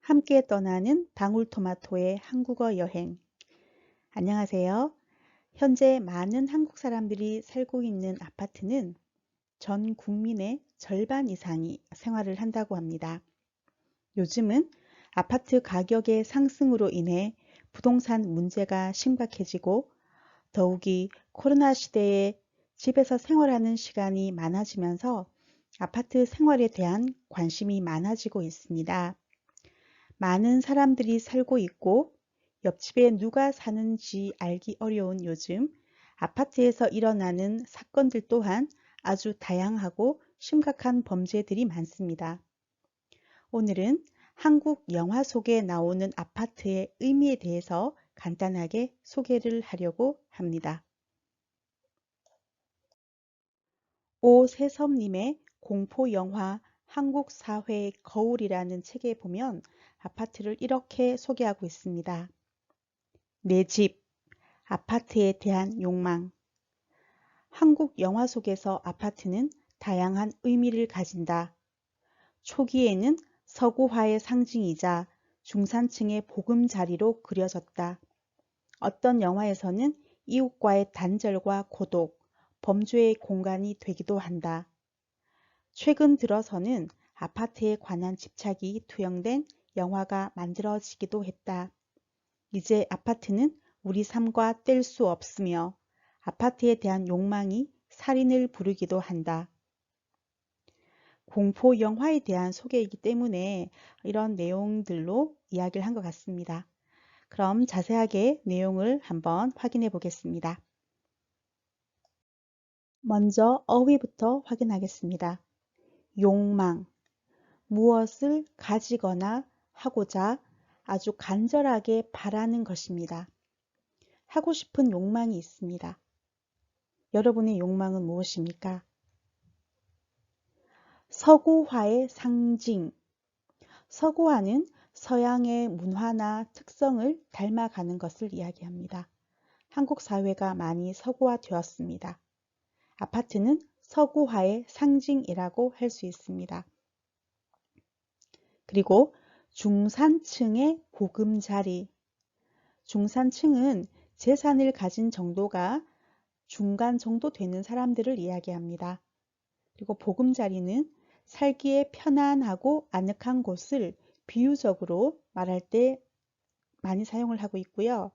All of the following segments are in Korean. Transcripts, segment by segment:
함께 떠나는 방울토마토의 한국어 여행. 안녕하세요. 현재 많은 한국 사람들이 살고 있는 아파트는 전 국민의 절반 이상이 생활을 한다고 합니다. 요즘은 아파트 가격의 상승으로 인해 부동산 문제가 심각해지고 더욱이 코로나 시대에 집에서 생활하는 시간이 많아지면서 아파트 생활에 대한 관심이 많아지고 있습니다. 많은 사람들이 살고 있고 옆집에 누가 사는지 알기 어려운 요즘 아파트에서 일어나는 사건들 또한 아주 다양하고 심각한 범죄들이 많습니다. 오늘은 한국 영화 속에 나오는 아파트의 의미에 대해서 간단하게 소개를 하려고 합니다. 오세섭님의 공포영화 한국 사회의 거울이라는 책에 보면 아파트를 이렇게 소개하고 있습니다. 내 집, 아파트에 대한 욕망. 한국 영화 속에서 아파트는 다양한 의미를 가진다. 초기에는 서구화의 상징이자 중산층의 보금자리로 그려졌다. 어떤 영화에서는 이웃과의 단절과 고독, 범죄의 공간이 되기도 한다. 최근 들어서는 아파트에 관한 집착이 투영된 영화가 만들어지기도 했다. 이제 아파트는 우리 삶과 뗄 수 없으며 아파트에 대한 욕망이 살인을 부르기도 한다. 공포 영화에 대한 소개이기 때문에 이런 내용들로 이야기를 한 것 같습니다. 그럼 자세하게 내용을 한번 확인해 보겠습니다. 먼저 어휘부터 확인하겠습니다. 욕망, 무엇을 가지거나 하고자 아주 간절하게 바라는 것입니다. 하고 싶은 욕망이 있습니다. 여러분의 욕망은 무엇입니까? 서구화의 상징. 서구화는 서양의 문화나 특성을 닮아가는 것을 이야기합니다. 한국 사회가 많이 서구화되었습니다. 아파트는 서구화의 상징이라고 할 수 있습니다. 그리고 중산층의 보금자리. 중산층은 재산을 가진 정도가 중간 정도 되는 사람들을 이야기합니다. 그리고 보금자리는 살기에 편안하고 아늑한 곳을 비유적으로 말할 때 많이 사용을 하고 있고요.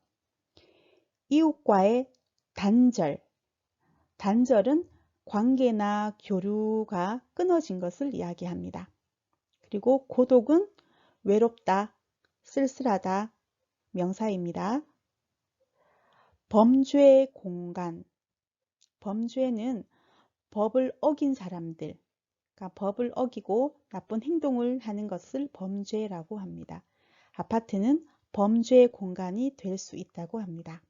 이웃과의 단절. 단절은 관계나 교류가 끊어진 것을 이야기합니다. 그리고 고독은 외롭다, 쓸쓸하다, 명사입니다. 범죄의 공간. 범죄는 법을 어긴 사람들, 그러니까 법을 어기고 나쁜 행동을 하는 것을 범죄라고 합니다. 아파트는 범죄의 공간이 될 수 있다고 합니다.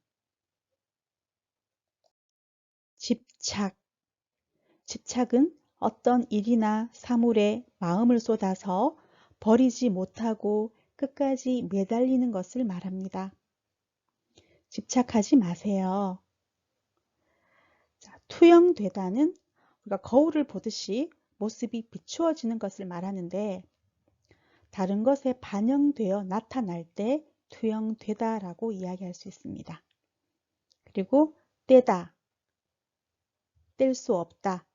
집착. 집착은 어떤 일이나 사물에 마음을 쏟아서 버리지 못하고 끝까지 매달리는 것을 말합니다. 집착하지 마세요. 자, 투영되다는 우리가 거울을 보듯이 모습이 비추어지는 것을 말하는데 다른 것에 반영되어 나타날 때 투영되다라고 이야기할 수 있습니다. 그리고 떼다, 뗄 수 없다.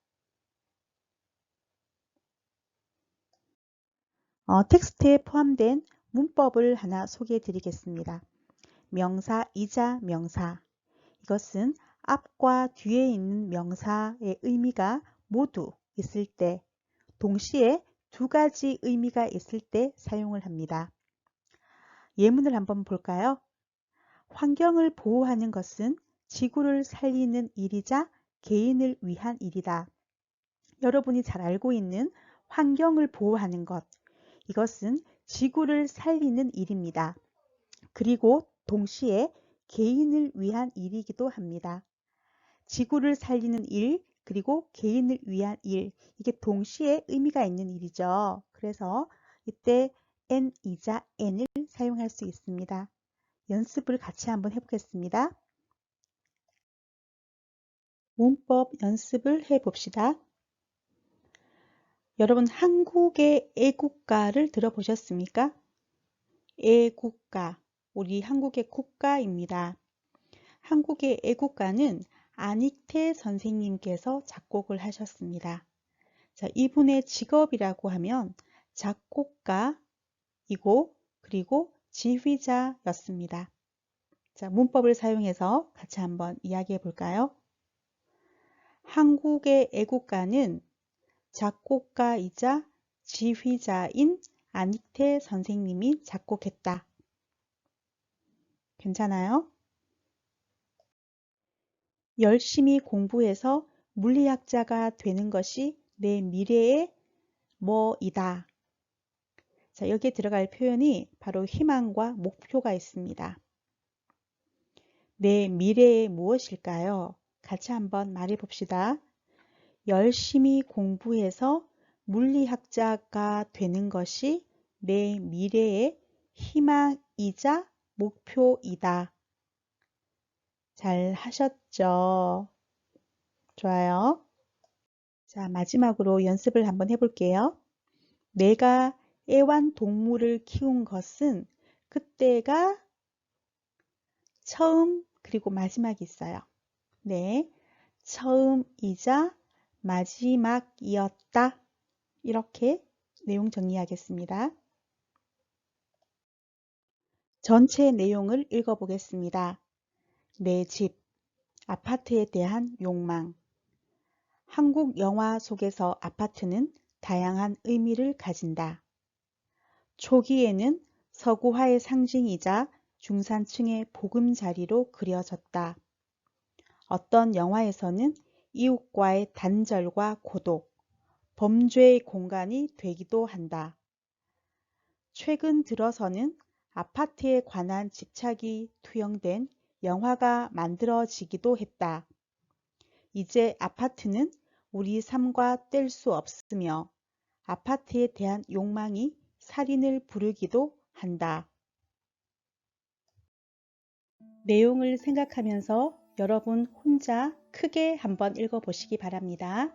텍스트에 포함된 문법을 하나 소개해 드리겠습니다. 명사이자 명사. 이것은 앞과 뒤에 있는 명사의 의미가 모두 있을 때, 동시에 두 가지 의미가 있을 때 사용을 합니다. 예문을 한번 볼까요? 환경을 보호하는 것은 지구를 살리는 일이자 개인을 위한 일이다. 여러분이 잘 알고 있는 환경을 보호하는 것, 이것은 지구를 살리는 일입니다. 그리고 동시에 개인을 위한 일이기도 합니다. 지구를 살리는 일, 그리고 개인을 위한 일, 이게 동시에 의미가 있는 일이죠. 그래서 이때 n이자 n을 사용할 수 있습니다. 연습을 같이 한번 해보겠습니다. 문법 연습을 해봅시다. 여러분 한국의 애국가를 들어보셨습니까? 애국가, 우리 한국의 국가입니다. 한국의 애국가는 안익태 선생님께서 작곡을 하셨습니다. 자, 이분의 직업이라고 하면 작곡가이고 그리고 지휘자였습니다. 자, 문법을 사용해서 같이 한번 이야기해 볼까요? 한국의 애국가는 작곡가이자 지휘자인 안익태 선생님이 작곡했다. 괜찮아요? 열심히 공부해서 물리학자가 되는 것이 내 미래의 뭐이다. 자, 여기에 들어갈 표현이 바로 희망과 목표가 있습니다. 내 미래의 무엇일까요? 같이 한번 말해 봅시다. 열심히 공부해서 물리학자가 되는 것이 내 미래의 희망이자 목표이다. 잘 하셨죠? 좋아요. 자, 마지막으로 연습을 한번 해볼게요. 내가 애완동물을 키운 것은 그때가 처음 그리고 마지막이 있어요. 네, 처음이자 마지막이었다. 이렇게 내용 정리하겠습니다. 전체 내용을 읽어보겠습니다. 내 집, 아파트에 대한 욕망. 한국 영화 속에서 아파트는 다양한 의미를 가진다. 초기에는 서구화의 상징이자 중산층의 보금자리로 그려졌다. 어떤 영화에서는 이웃과의 단절과 고독, 범죄의 공간이 되기도 한다. 최근 들어서는 아파트에 관한 집착이 투영된 영화가 만들어지기도 했다. 이제 아파트는 우리 삶과 뗄 수 없으며 아파트에 대한 욕망이 살인을 부르기도 한다. 내용을 생각하면서 여러분 혼자 크게 한번 읽어보시기 바랍니다.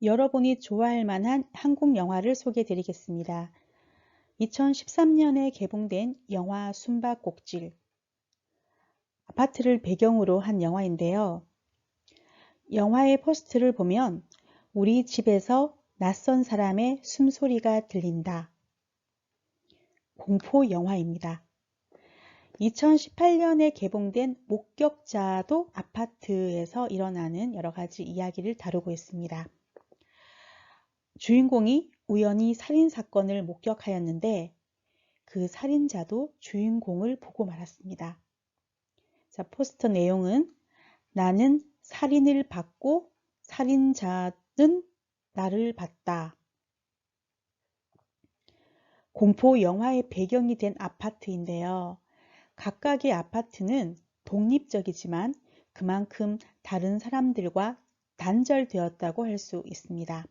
여러분이 좋아할 만한 한국 영화를 소개해 드리겠습니다. 2013년에 개봉된 영화 숨바꼭질, 아파트를 배경으로 한 영화인데요. 영화의 포스터를 보면 우리 집에서 낯선 사람의 숨소리가 들린다. 공포 영화입니다. 2018년에 개봉된 목격자도 아파트에서 일어나는 여러 가지 이야기를 다루고 있습니다. 주인공이 우연히 살인사건을 목격하였는데 그 살인자도 주인공을 보고 말았습니다. 자, 포스터 내용은 나는 살인을 받고 살인자는 나를 봤다. 공포 영화의 배경이 된 아파트인데요. 각각의 아파트는 독립적이지만 그만큼 다른 사람들과 단절되었다고 할 수 있습니다.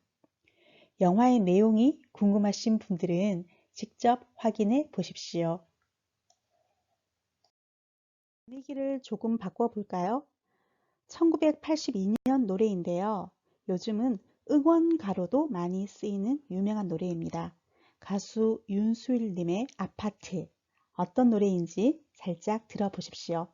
영화의 내용이 궁금하신 분들은 직접 확인해 보십시오. 분위기를 조금 바꿔볼까요? 1982년 노래인데요. 요즘은 응원가로도 많이 쓰이는 유명한 노래입니다. 가수 윤수일님의 아파트, 어떤 노래인지 살짝 들어보십시오.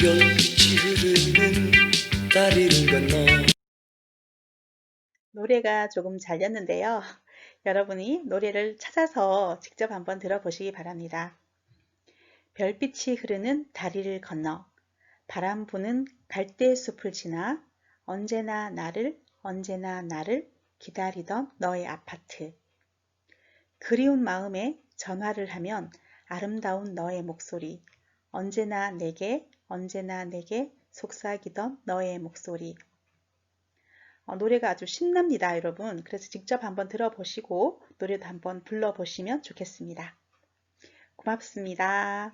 별빛이 흐르는 다리를 건너. 노래가 조금 잘렸는데요. 여러분이 노래를 찾아서 직접 한번 들어보시기 바랍니다. 별빛이 흐르는 다리를 건너 바람 부는 갈대숲을 지나 언제나 나를 기다리던 너의 아파트. 그리운 마음에 전화를 하면 아름다운 너의 목소리. 언제나 내게 속삭이던 너의 목소리. 노래가 아주 신납니다, 여러분. 그래서 직접 한번 들어보시고 노래도 한번 불러보시면 좋겠습니다. 고맙습니다.